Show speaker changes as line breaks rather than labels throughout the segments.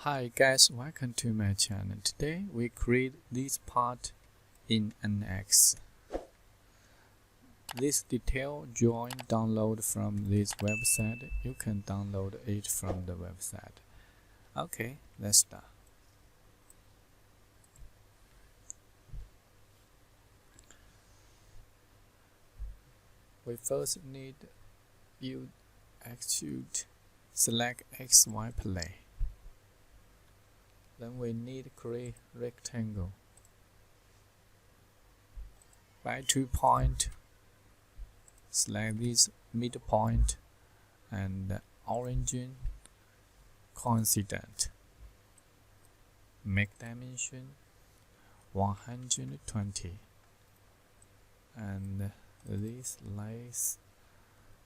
Hi guys, welcome to my channel. Today we create this part in NX. This detail join download from this website. You can download it from the website. Okay, let's start. We first need you extrude, select XY plane. Then we need create rectangle by 2 point. Select this midpoint and origin coincident. Make dimension 120 and this lies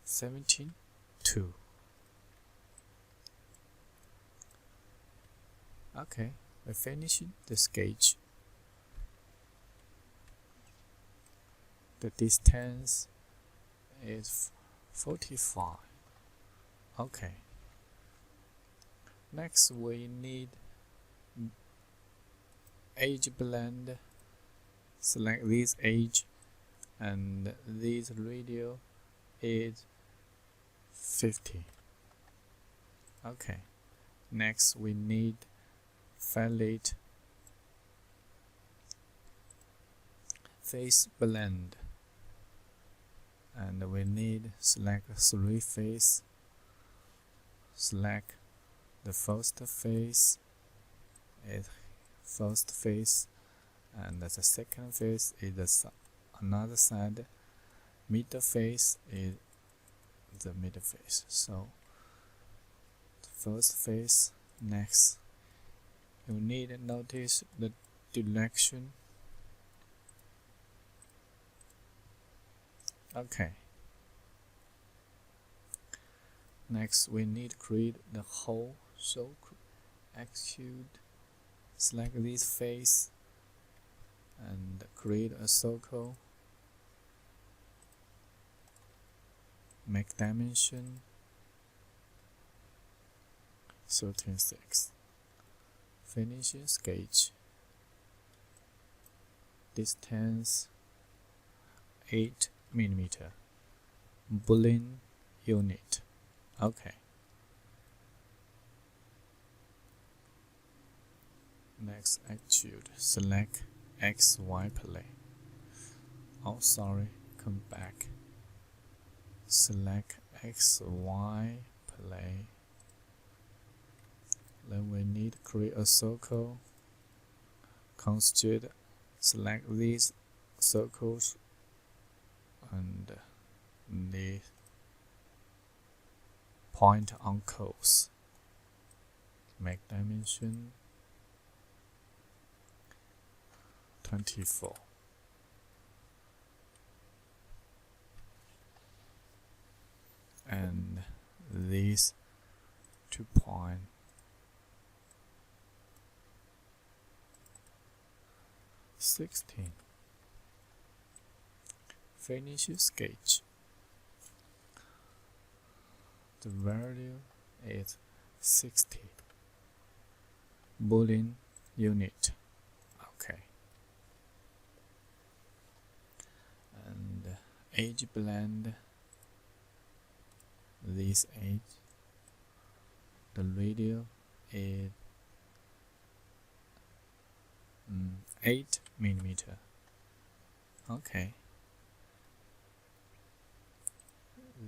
72. Okay, we finish the sketch. The distance is 45. Okay. Next we need edge blend. Select this edge and this radius is 50. Okay. Next we need fillet face blend, and we need select 3 face. Select the first face is first face, and the second face is another side. Middle face is the middle face. So the first face. Next, you need to notice the direction. Okay. Next, we need to create the whole circle. Extrude. Select this face and create a circle. Make dimension 36. Finish sketch. Distance 8 mm. Boolean unit. Okay. Next, extrude. Select XY plane. Oh, sorry. Come back. Select XY plane. Then we need to create a circle. Constraint. Select these circles and the point on course. Make dimension 24. And these 2 point 16. Finish sketch. The value is 60. Boolean unit. Okay. And edge blend. This edge. The radius is 8 mm. Okay.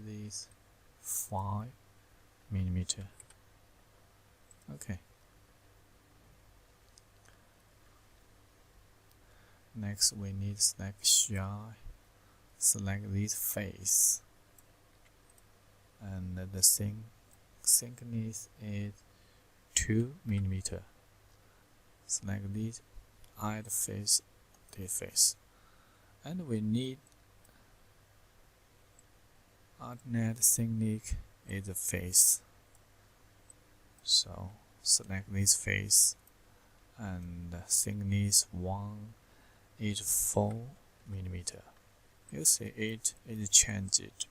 This 5 mm. Okay. Next we need select shy. Select this face. And the thickness is 2 mm. Select this, add face, this face. And we need alternate thickness is the face. So select this face and thickness 1 is 4 mm. You see it is changed.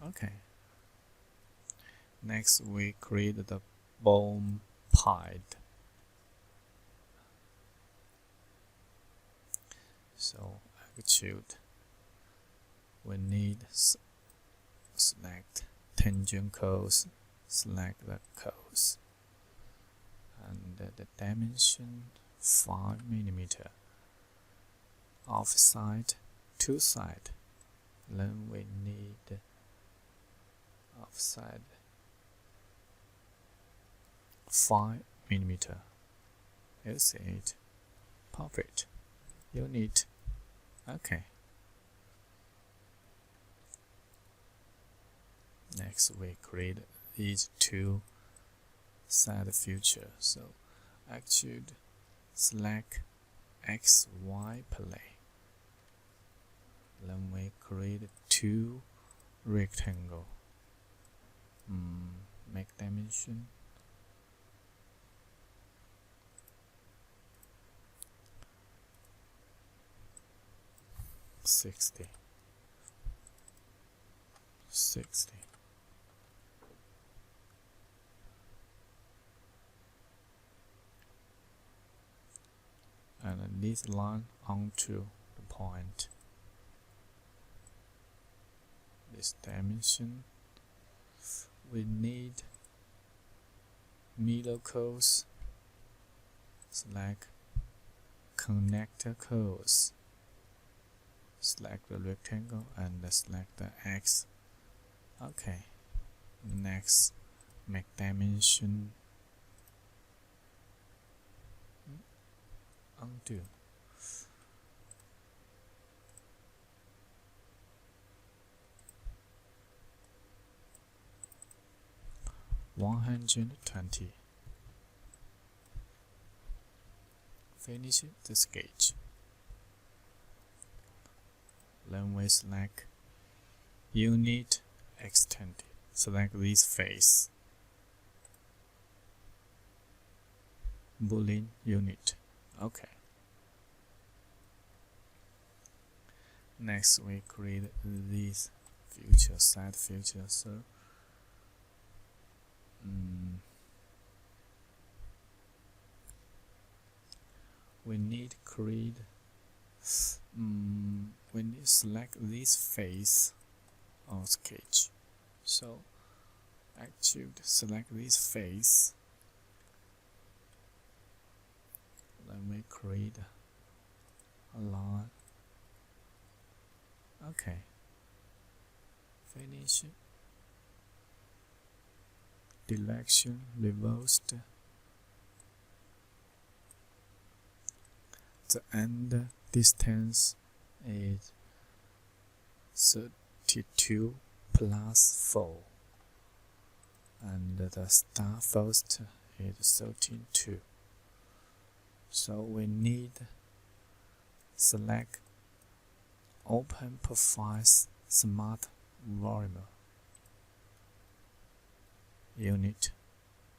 Okay. Next, we create the bone pad. So extrude. We need select tangent curves, select the curves, and the dimension 5mm. Offside, two side. Then we need offside 5mm. You see it. Perfect. Unit. Okay. Next, we create these two side features. So extrude, select XY plane. Then we create two rectangle. Make dimension 60. And this line onto the point. This dimension, we need middle curves, select connector curves, select the rectangle and select the X. Okay. Next, make dimension undo. $120. Finish the sketch. Then we select Unit Extended. Select this face. Boolean unit. Okay. Next, we create this future side feature. So we need create. We need select this face on sketch. So extrude, select this face. Then we create a line. Okay. Finish. Direction reversed. The end distance is 32 plus 4, and the start first is 13.2. So we need select Open Profiles Smart Volume Unit.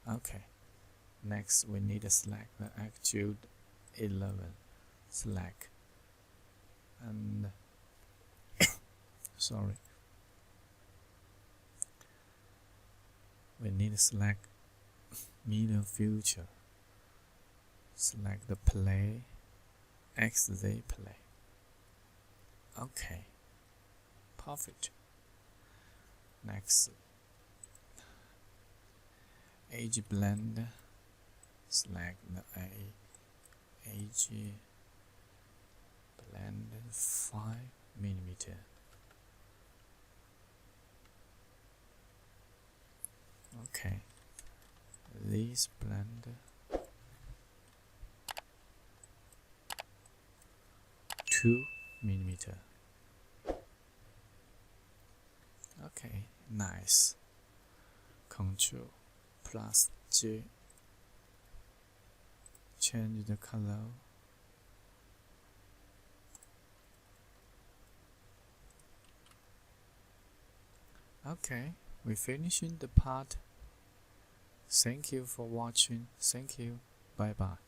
Okay. Next, we need to select the Extrude 11. Select and sorry. We need to select middle feature. Select the play, XZ play. Okay, perfect. Next, edge blend. Select the edge blend 5mm. Okay, this blend 2mm. Okay, nice. Ctrl plus J. Change the color. Okay, we're finishing the part. Thank you for watching. Thank you. Bye bye.